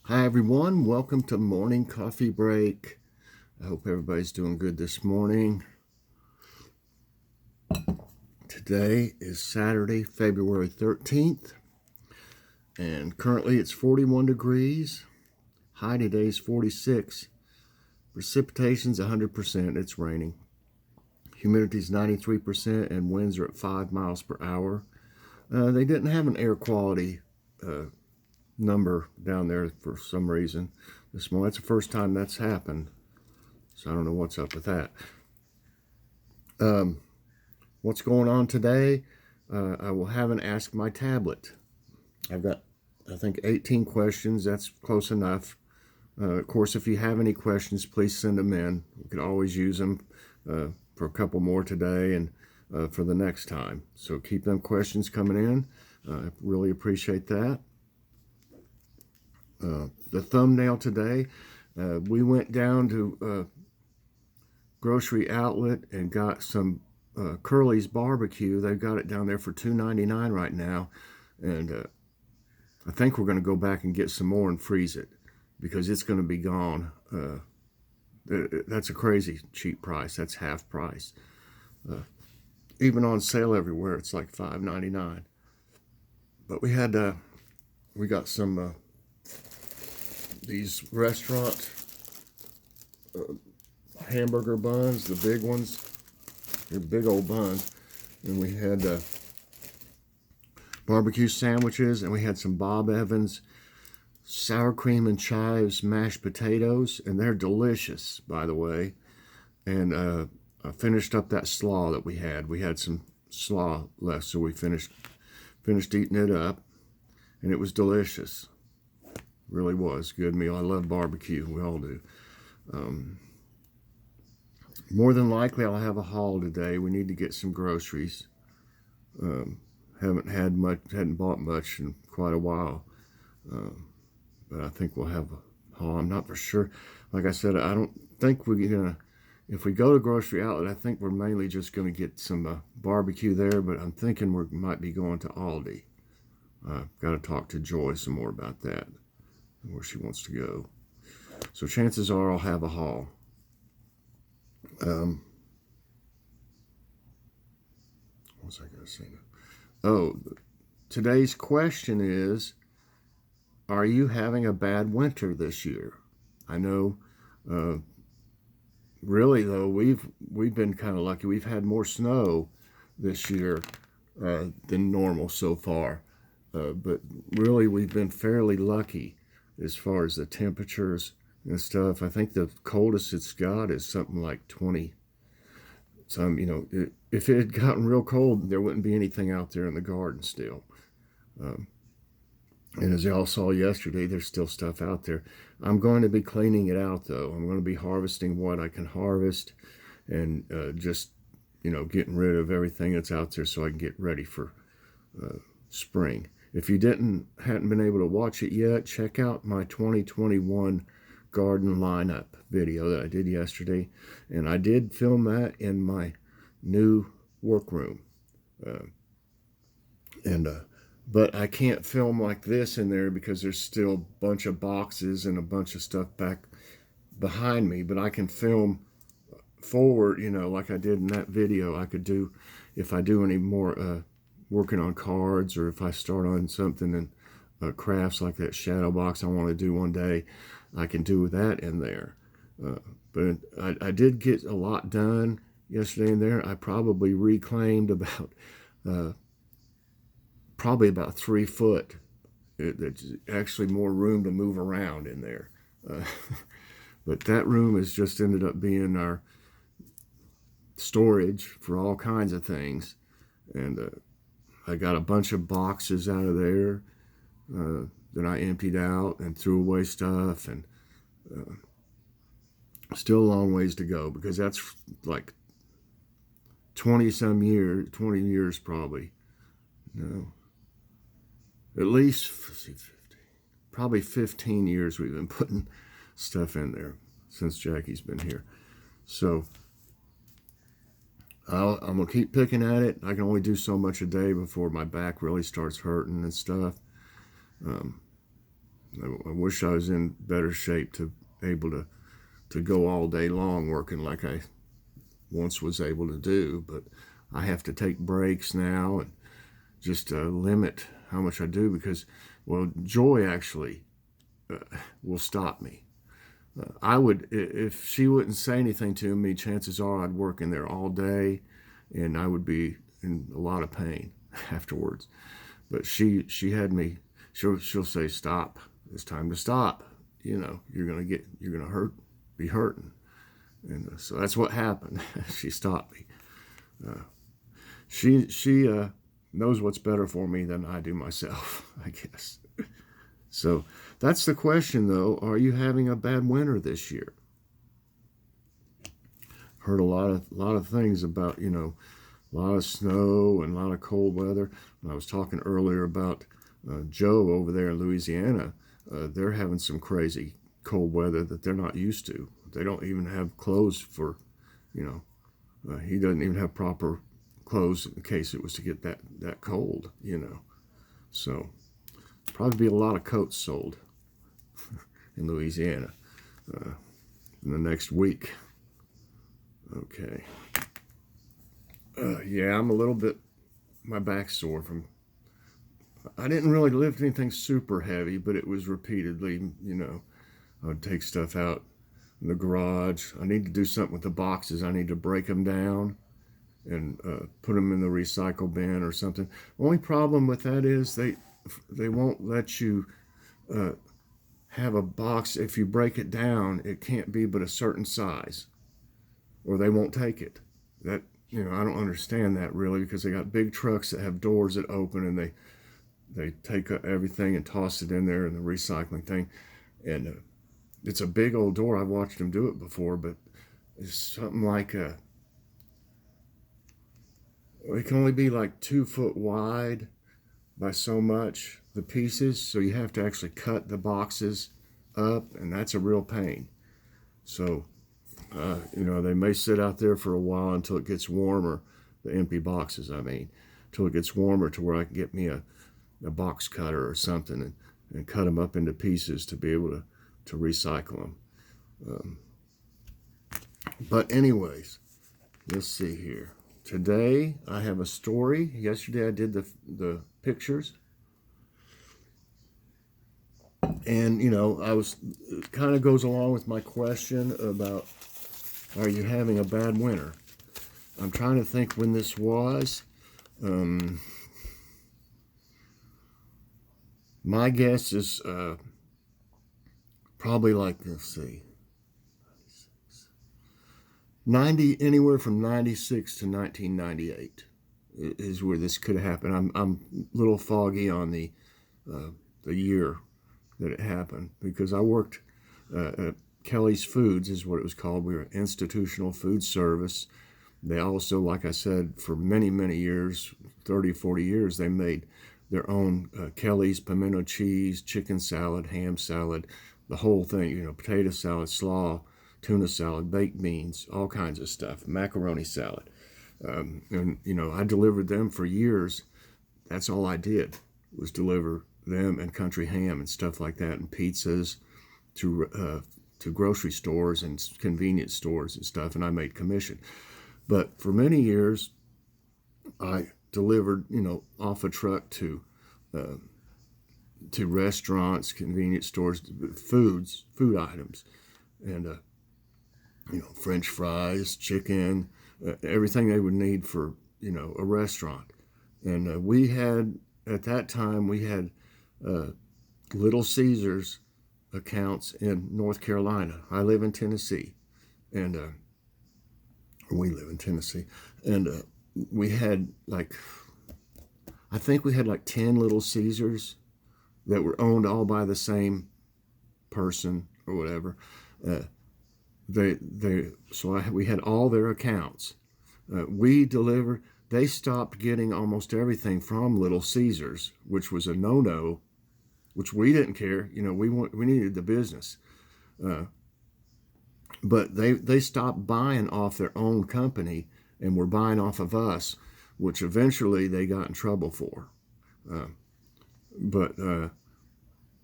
Hi everyone, welcome to Morning Coffee Break. I hope everybody's doing good this morning. Today is Saturday, February 13th, and currently it's 41 degrees. High today is 46. Precipitation's 100%, it's raining. Humidity's 93% and winds are at 5 miles per hour. They didn't have an air quality number down there for some reason this morning. That's the first time that's happened, so I don't know what's up with that. What's going on today? I will have an Ask My Tablet. I've got, I think, 18 questions. That's close enough. Of course, if you have any questions, please send them in. We could always use them for a couple more today and for the next time. So keep them questions coming in. I really appreciate that. The thumbnail today, we went down to grocery outlet and got some Curly's barbecue. They've got it down there for $2.99 right now, and I think we're going to go back and get some more and freeze it because it's going to be gone. That's a crazy cheap price. That's half price. Even on sale everywhere, it's like $5.99. But we got some these restaurant hamburger buns, the big ones. They're big old buns. And we had barbecue sandwiches, and we had some Bob Evans sour cream and chives mashed potatoes, and they're delicious, by the way. And I finished up that slaw that we had. We had some slaw left, so we finished eating it up, and it was delicious. Really was good meal. I love barbecue. We all do. More than likely, I'll have a haul today. We need to get some groceries. Hadn't bought much in quite a while, but I think we'll have a haul. I'm not for sure. Like I said, I don't think we're gonna. If we go to grocery outlet, I think we're mainly just gonna get some barbecue there. But I'm thinking we might be going to Aldi. Got to talk to Joy some more about that, where she wants to go. So chances are I'll have a haul. What was I going to say now? Oh, today's question is, are you having a bad winter this year? I know, really though, we've been kind of lucky. We've had more snow this year than normal so far. But really, we've been fairly lucky as far as the temperatures and stuff. I think the coldest it's got is something like 20. If it had gotten real cold, there wouldn't be anything out there in the garden still. And as y'all saw yesterday, there's still stuff out there. I'm going to be cleaning it out, though. I'm going to be harvesting what I can harvest and just, getting rid of everything that's out there so I can get ready for spring. If you hadn't been able to watch it yet, check out my 2021 garden lineup video that I did yesterday, and I did film that in my new workroom. But I can't film like this in there because there's still a bunch of boxes and a bunch of stuff back behind me. But I can film forward, like I did in that video. I could do, if I do any more working on cards, or if I start on something in crafts like that shadow box I want to do one day, I can do that in there. But I did get a lot done yesterday in there. I probably reclaimed probably about 3 foot. There's actually more room to move around in there. But that room has just ended up being our storage for all kinds of things. And I got a bunch of boxes out of there that I emptied out and threw away stuff, and still a long ways to go because that's like 20 years probably. No, at least probably 15 years we've been putting stuff in there since Jackie's been here. So I'm going to keep picking at it. I can only do so much a day before my back really starts hurting and stuff. I wish I was in better shape to able to go all day long working like I once was able to do, but I have to take breaks now and just limit how much I do because, well, Joy actually will stop me. I would, if she wouldn't say anything to me, chances are I'd work in there all day and I would be in a lot of pain afterwards. But she had me, she'll say, stop, it's time to stop. You know, you're going to be hurting. And so that's what happened. She stopped me. She knows what's better for me than I do myself, I guess. So that's the question, though. Are you having a bad winter this year? Heard a lot of things about, you know, a lot of snow and a lot of cold weather. And I was talking earlier about Joe over there in Louisiana. They're having some crazy cold weather that they're not used to. They don't even have clothes for, you know, he doesn't even have proper clothes in case it was to get that cold, you know. So probably be a lot of coats sold in Louisiana in the next week. Okay. Yeah, I'm a little bit, my back's sore from, I didn't really lift anything super heavy, but it was repeatedly, you know, I would take stuff out in the garage. I need to do something with the boxes. I need to break them down and put them in the recycle bin or something. Only problem with that is they won't let you have a box. If you break it down, it can't be but a certain size, or they won't take it. That, you know, I don't understand that really, because they got big trucks that have doors that open and they take everything and toss it in there in the recycling thing, and it's a big old door. I've watched them do it before, but it's something like it can only be like 2 foot wide by so much, the pieces, so you have to actually cut the boxes up, and that's a real pain. So you know, they may sit out there for a while until it gets warmer, the empty boxes, I mean, until it gets warmer to where I can get me a box cutter or something and cut them up into pieces to be able to recycle them. But anyways, let's see here. Today I have a story. Yesterday I did the pictures. And, you know, it kind of goes along with my question about, are you having a bad winter? I'm trying to think when this was. My guess is probably like, let's see, anywhere from 96 to 1998 is where this could happen. I'm a little foggy on the year that it happened, because I worked at Kelly's Foods is what it was called. We were institutional food service. They also, like I said, for many, many years, 30, 40 years, they made their own Kelly's pimento cheese, chicken salad, ham salad, the whole thing, you know, potato salad, slaw, tuna salad, baked beans, all kinds of stuff, macaroni salad. And, you know, I delivered them for years. That's all I did, was deliver them and country ham and stuff like that, and pizzas to grocery stores and convenience stores and stuff, and I made commission. But for many years, I delivered, you know, off a truck to restaurants, convenience stores, food items, and you know, French fries, chicken, everything they would need for, you know, a restaurant. And we had, at that time, we had Little Caesars accounts in North Carolina. I live in Tennessee, and we live in Tennessee, and we had like, I think we had like 10 Little Caesars that were owned all by the same person or whatever. We had all their accounts. We delivered. They stopped getting almost everything from Little Caesars, which was a no-no, which we didn't care. You know, we needed the business. But they stopped buying off their own company and were buying off of us, which eventually they got in trouble for. But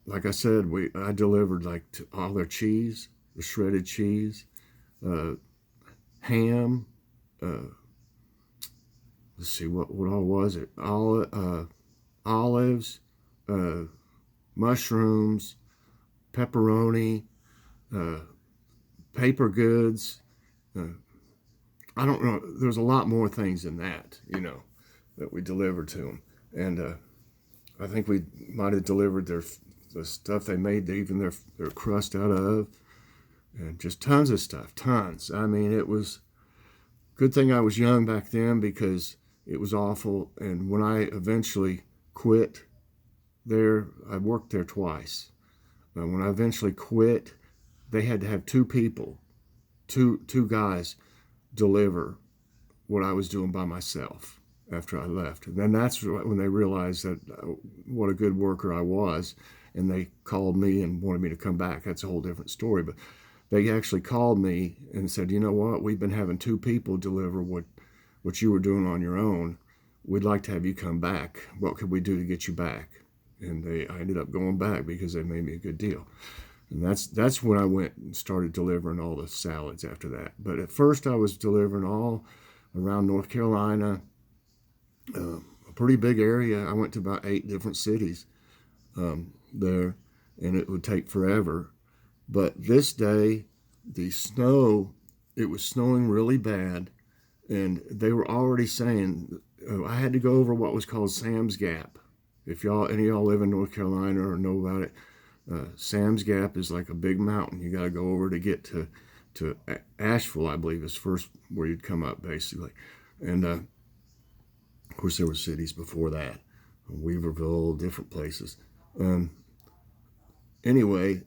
like I said, I delivered like all their cheese, the shredded cheese, ham. Let's see, what all was it? Olives, mushrooms, pepperoni, paper goods. I don't know. There's a lot more things than that, that we delivered to them. And I think we might have delivered the stuff they made, even their crust out of, and just tons of stuff, tons. I mean, it was good thing I was young back then, because it was awful. And when I eventually quit there, I worked there twice. When I eventually quit, they had to have two people, two guys, deliver what I was doing by myself after I left. And then that's when they realized that what a good worker I was, and they called me and wanted me to come back. That's a whole different story. But they actually called me and said, you know what, we've been having two people deliver what you were doing on your own. We'd like to have you come back. What could we do to get you back? And I ended up going back because they made me a good deal. And that's when I went and started delivering all the salads after that. But at first I was delivering all around North Carolina, a pretty big area. I went to about 8 different cities there, and it would take forever. But this day, it was snowing really bad, and they were already saying, I had to go over what was called Sam's Gap. If any of y'all live in North Carolina or know about it, Sam's Gap is like a big mountain you got to go over to get to Asheville, I believe, is first where you'd come up, basically. And of course, there were cities before that, Weaverville, different places. Anyway,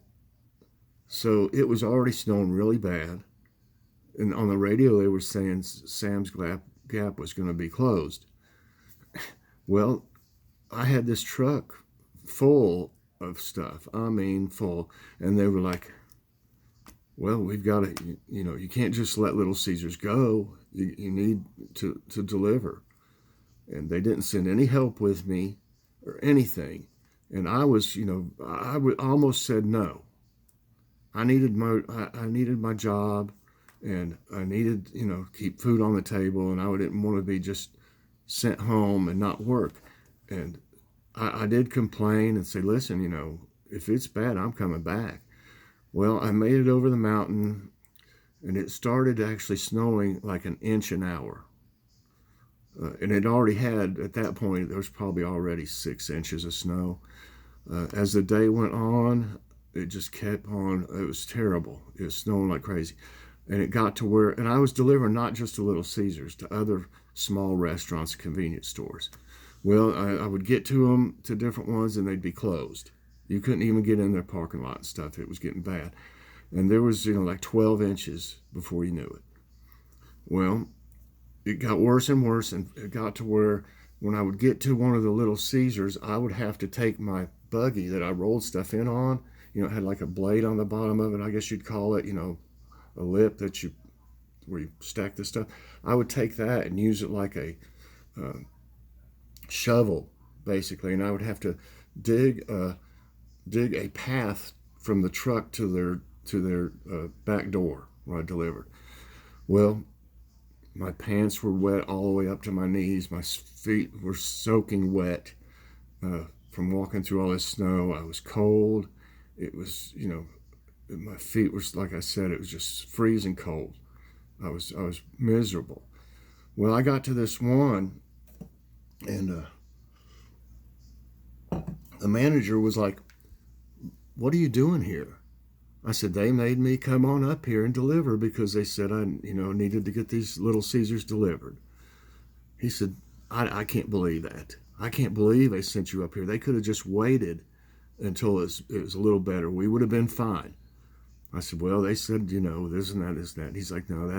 so it was already snowing really bad, and on the radio they were saying Sam's Gap was going to be closed. Well, I had this truck full of stuff. I mean, full. And they were like, well, we've got to, you can't just let Little Caesars go. You need to deliver. And they didn't send any help with me or anything. And I was, I almost said no. I needed my job, and I needed, keep food on the table, and I didn't want to be just sent home and not work. And I did complain and say, listen, if it's bad, I'm coming back. Well, I made it over the mountain, and it started actually snowing like an inch an hour. And it already had, at that point, there was probably already 6 inches of snow. As the day went on, it just kept on. It was terrible. It was snowing like crazy. And it got to where, and I was delivering not just to Little Caesars, to other small restaurants, convenience stores. Well, I would get to them, to different ones, and they'd be closed. You couldn't even get in their parking lot and stuff. It was getting bad. And there was, like 12 inches before you knew it. Well, it got worse and worse, and it got to where when I would get to one of the Little Caesars, I would have to take my buggy that I rolled stuff in on. It had like a blade on the bottom of it. I guess you'd call it, a lip where you stack the stuff. I would take that and use it like a shovel, basically, and I would have to dig a path from the truck to their back door where I delivered. Well, my pants were wet all the way up to my knees. My feet were soaking wet from walking through all this snow. I was cold. It was, my feet were, like I said, it was just freezing cold. I was miserable. Well, I got to this one, and the manager was like, what are you doing here? I said, they made me come on up here and deliver because they said I, needed to get these Little Caesars delivered. He said, I can't believe that. I can't believe they sent you up here. They could have just waited until it was a little better. We would have been fine. I said, well, they said, this and that, this and that. He's like, no,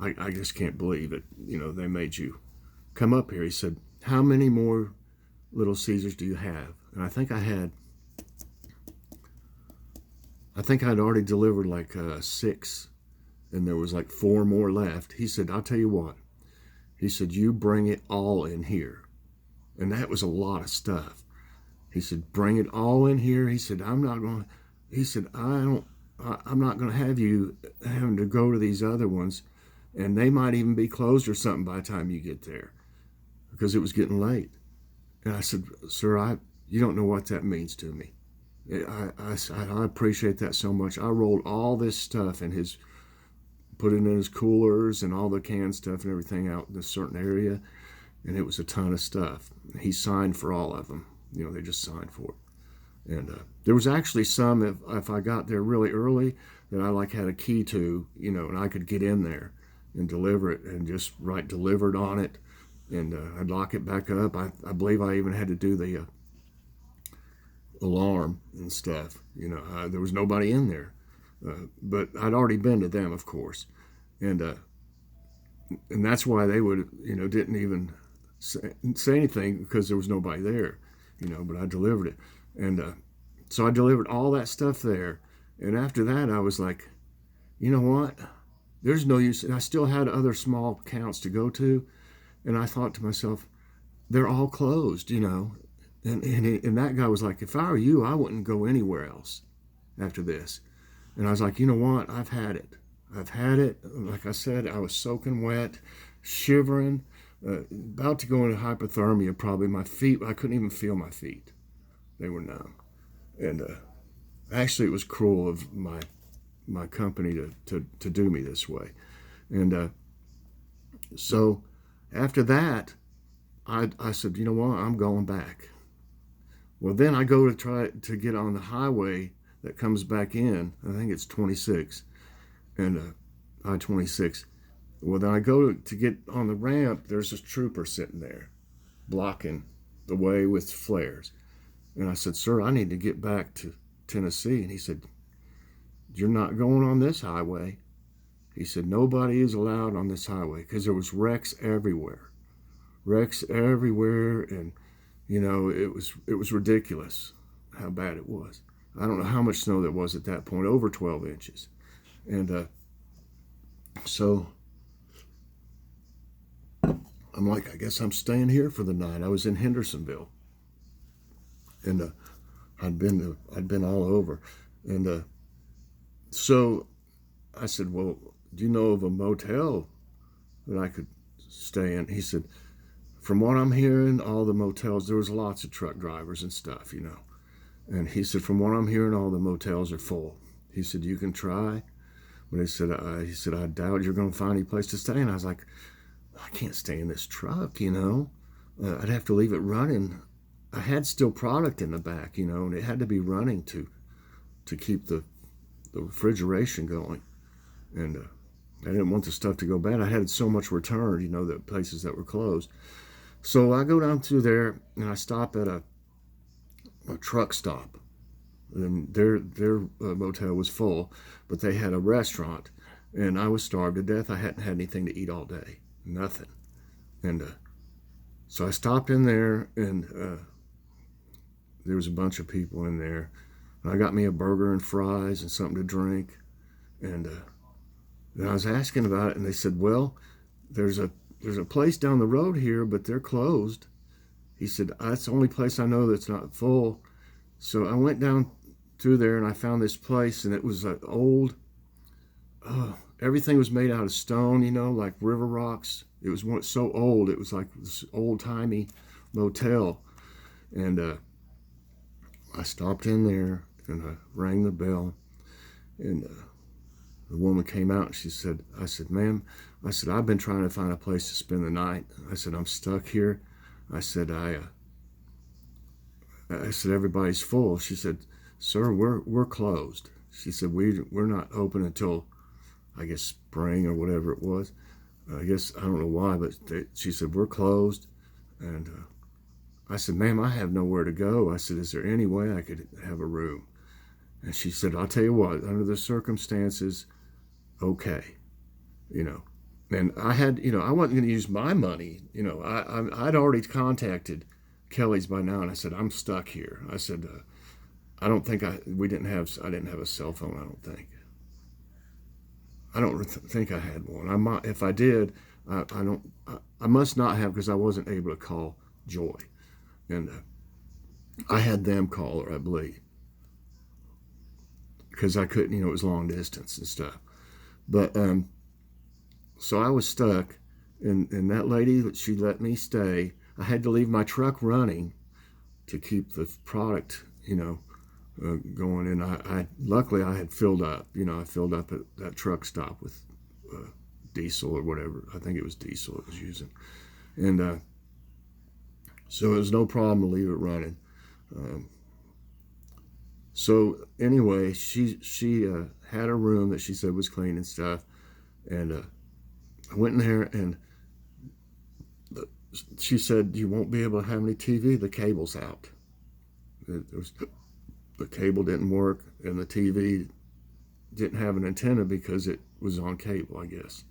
I just can't believe it. They made you come up here. He said, how many more Little Caesars do you have? And I think I'd already delivered like 6, and there was like 4 more left. He said, I'll tell you what. He said, you bring it all in here. And that was a lot of stuff. He said, bring it all in here. He said, I'm not going to, he said, I'm not going to have you having to go to these other ones, and they might even be closed or something by the time you get there, because it was getting late. And I said, sir, you don't know what that means to me. I appreciate that so much. I rolled all this stuff in put it in his coolers and all the canned stuff and everything out in this certain area, and it was a ton of stuff. He signed for all of them. You know, they just signed for it. And there was actually some, if I got there really early, that I like had a key to, you know, and I could get in there and deliver it and just write delivered on it, and I'd lock it back up. I believe I even had to do the alarm and stuff. You know, there was nobody in there, but I'd already been to them, of course, and that's why they would, you know, didn't even say anything, because there was nobody there, you know. But I delivered it, and so I delivered all that stuff there. And after that, I was like, you know what? There's no use. And I still had other small accounts to go to, and I thought to myself, they're all closed, you know. And that guy was like, if I were you, I wouldn't go anywhere else after this. And I was like, you know what? I've had it. I've had it. Like I said, I was soaking wet, shivering, about to go into hypothermia probably. My feet, I couldn't even feel my feet. They were numb. And actually, it was cruel of my company to do me this way. And so after that, I said, you know what? I'm going back. Well, then I go to try to get on the highway that comes back in. I think it's 26, and I-26. Well, then I go to get on the ramp. There's a trooper sitting there blocking the way with flares. And I said, sir, I need to get back to Tennessee. And he said, you're not going on this highway. He said, nobody is allowed on this highway, because there was wrecks everywhere. Wrecks everywhere, and you know, it was ridiculous how bad it was. I don't know how much snow there was at that point, over 12 inches. And so I'm like, I guess I'm staying here for the night. I was in Hendersonville, and I'd been all over. And so I said, well, do you know of a motel that I could stay in? He said, from what I'm hearing, all the motels, there was lots of truck drivers and stuff, you know. And he said, from what I'm hearing, all the motels are full. He said, you can try. But he said, I doubt you're going to find any place to stay. And I was like, I can't stay in this truck, you know. I'd have to leave it running. I had still product in the back, you know, and it had to be running to keep the refrigeration going. And I didn't want the stuff to go bad. I had so much returned, you know, the places that were closed. So I go down through there, and I stop at a truck stop. And their motel was full, but they had a restaurant, and I was starved to death. I hadn't had anything to eat all day, nothing. And so I stopped in there, and there was a bunch of people in there. And I got me a burger and fries and something to drink. And I was asking about it, and they said, well, there's a place down the road here, but they're closed. He said, that's the only place I know that's not full. So I went down through there, and I found this place, and it was an old, everything was made out of stone, you know, like river rocks. It was so old, it was like this old-timey motel. And I stopped in there, and I rang the bell, and the woman came out, and she said, I said, ma'am, I said, I've been trying to find a place to spend the night. I said, I'm stuck here. I said, I said, everybody's full. She said, sir, we're closed. She said, we're not open until, I guess, spring or whatever it was. I guess, I don't know why, but she said, we're closed. And I said, ma'am, I have nowhere to go. I said, is there any way I could have a room? And she said, I'll tell you what, under the circumstances, okay, you know. And I had, you know, I wasn't going to use my money. You know, I'd already contacted Kelly's by now, and I said, I'm stuck here. I said, I didn't have a cell phone, I don't think. I don't think I had one. If I did, I must not have, because I wasn't able to call Joy. And I had them call her, I believe, because I couldn't, it was long distance and stuff. But so I was stuck, and that lady, she let me stay. I had to leave my truck running to keep the product, going. And I luckily I had filled up. I filled up at that truck stop with diesel or whatever. I think it was diesel it was using, and so it was no problem to leave it running. So anyway, she had a room that she said was clean and stuff, and I went in there, and she said, "You won't be able to have any TV. The cable's out." The cable didn't work, and the TV didn't have an antenna because it was on cable, I guess.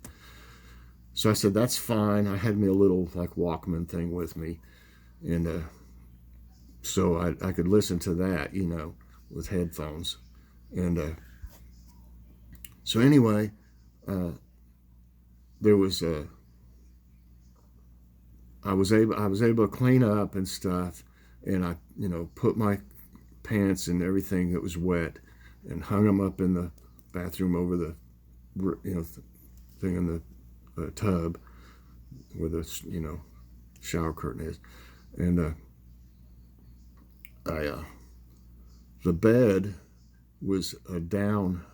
So I said, "That's fine." I had me a little like Walkman thing with me, and so I could listen to that, with headphones. And so anyway, there was I was able to clean up and stuff, and I put my pants and everything that was wet and hung them up in the bathroom over the thing in the tub where the shower curtain is, and the bed was down,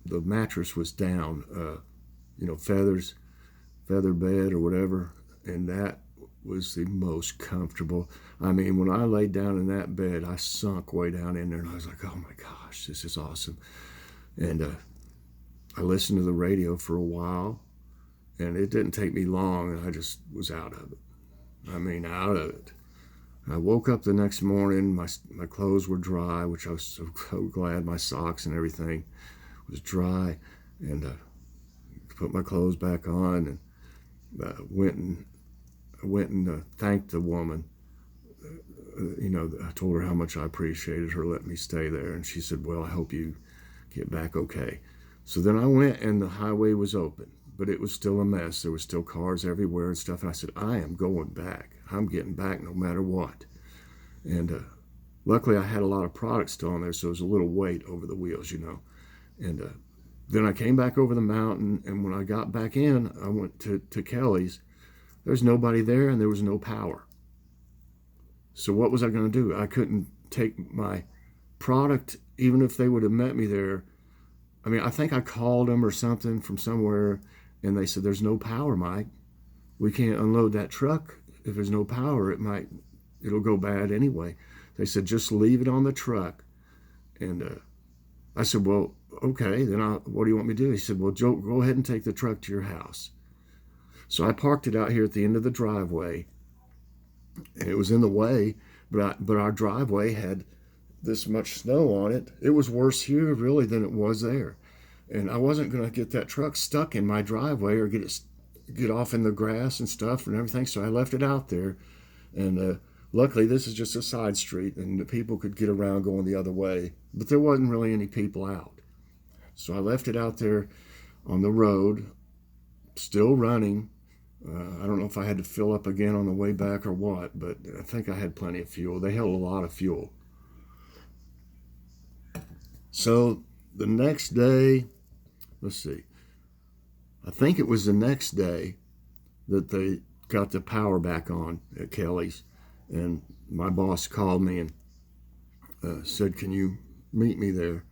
the mattress was down, feather bed or whatever, and that was the most comfortable. I mean, when I laid down in that bed, I sunk way down in there, and I was like, "Oh my gosh, this is awesome." And I listened to the radio for a while, and it didn't take me long, and I just was out of it. I mean, out of it. I woke up the next morning, my clothes were dry, which I was so glad. My socks and everything was dry, and put my clothes back on, and went and thanked the woman. I told her how much I appreciated her letting me stay there, and she said, "Well, I hope you get back okay." So then I went, and the highway was open, but it was still a mess. There were still cars everywhere and stuff, and I said, "I am going back. I'm getting back no matter what." And luckily I had a lot of product still on there, so it was a little weight over the wheels, And then I came back over the mountain, and when I got back in, I went to Kelly's. There's nobody there, and there was no power. So what was I going to do? I couldn't take my product, even if they would have met me there. I mean, I think I called them or something from somewhere, and they said, "There's no power, Mike. We can't unload that truck. If there's no power, it'll go bad anyway." They said, "Just leave it on the truck." And I said, "Well, okay, then what do you want me to do?" He said, "Well, Joe, go ahead and take the truck to your house." So I parked it out here at the end of the driveway, and it was in the way, but our driveway had this much snow on it. It was worse here really than it was there, and I wasn't going to get that truck stuck in my driveway or get off in the grass and stuff and everything. So I left it out there, and luckily this is just a side street, and the people could get around going the other way, but there wasn't really any people out. So I left it out there on the road, still running. I don't know if I had to fill up again on the way back or what, but I think I had plenty of fuel. They held a lot of fuel. So the next day, let's see, I think it was the next day that they got the power back on at Kelly's, and my boss called me and said, "Can you meet me there?"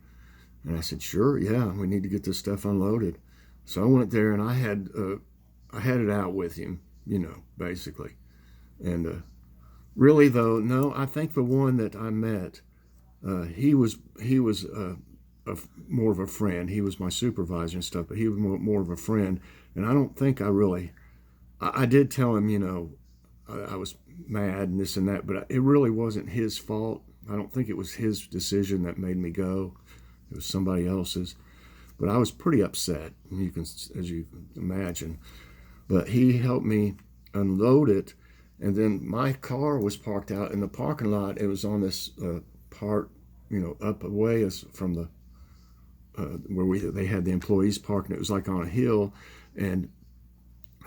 And I said, "Sure, yeah, we need to get this stuff unloaded." So I went there, and I had it out with him, basically. And really, though, no, I think the one that I met, he was more of a friend. He was my supervisor and stuff, but he was more of a friend. And I don't think I did tell him, I was mad and this and that, but it really wasn't his fault. I don't think it was his decision that made me go. It was somebody else's. But I was pretty upset, as you can imagine. But he helped me unload it, and then my car was parked out in the parking lot. It was on this part, up away from the where they had the employees parking. It was like on a hill, and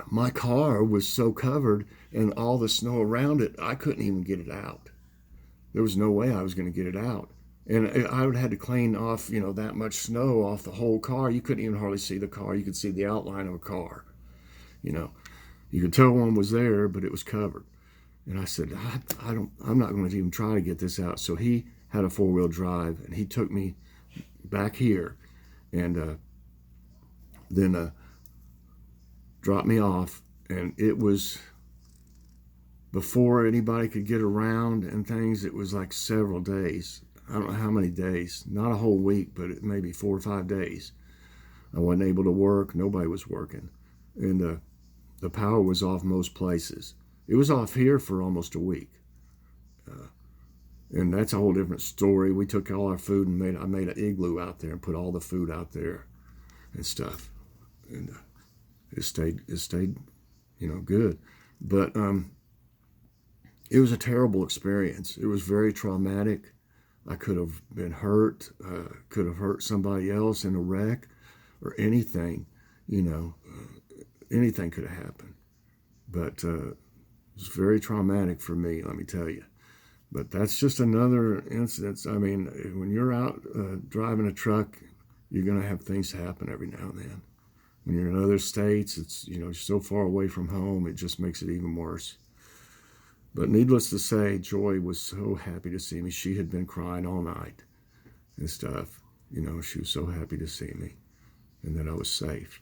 my car was so covered, and all the snow around it, I couldn't even get it out. there was no way I was going to get it out. And I would have had to clean off, you know, that much snow off the whole car. You couldn't even hardly see the car. You could see the outline of a car. You know, you could tell one was there, but it was covered. And I said, I'm not going to even try to get this out. So he had a 4-wheel drive, and he took me back here, and then dropped me off. And it was, before anybody could get around and things, it was like several days. I don't know how many days, not a whole week, but maybe 4 or 5 days. I wasn't able to work. Nobody was working. And the power was off most places. It was off here for almost a week. And that's a whole different story. We took all our food and I made an igloo out there and put all the food out there and stuff. And it stayed, you know, good. But it was a terrible experience. It was very traumatic. I could have been hurt, could have hurt somebody else in a wreck or anything, you know, anything could have happened. But it was very traumatic for me, let me tell you. But that's just another incident. I mean, when you're out driving a truck, you're going to have things happen every now and then. When you're in other states, it's, you know, so far away from home, it just makes it even worse. But needless to say, Joy was so happy to see me. She had been crying all night and stuff. You know, she was so happy to see me and that I was safe.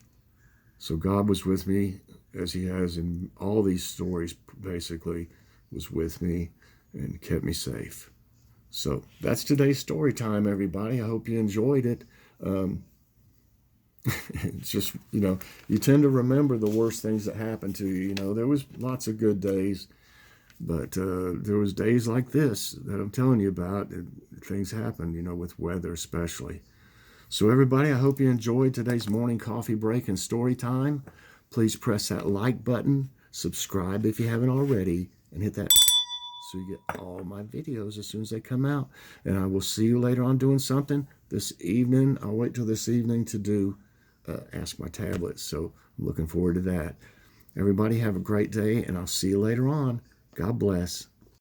So God was with me, as he has in all these stories, basically, was with me and kept me safe. So that's today's story time, everybody. I hope you enjoyed it. It's just, you know, you tend to remember the worst things that happened to you. You know, there was lots of good days. But there was days like this that I'm telling you about, and things happen, you know, with weather especially. So everybody, I hope you enjoyed today's morning coffee break and story time. Please press that like button, subscribe if you haven't already, and hit that so you get all my videos as soon as they come out. And I will see you later on doing something this evening. I'll wait till this evening to do Ask My Tablet. So I'm looking forward to that. Everybody have a great day, and I'll see you later on. God bless.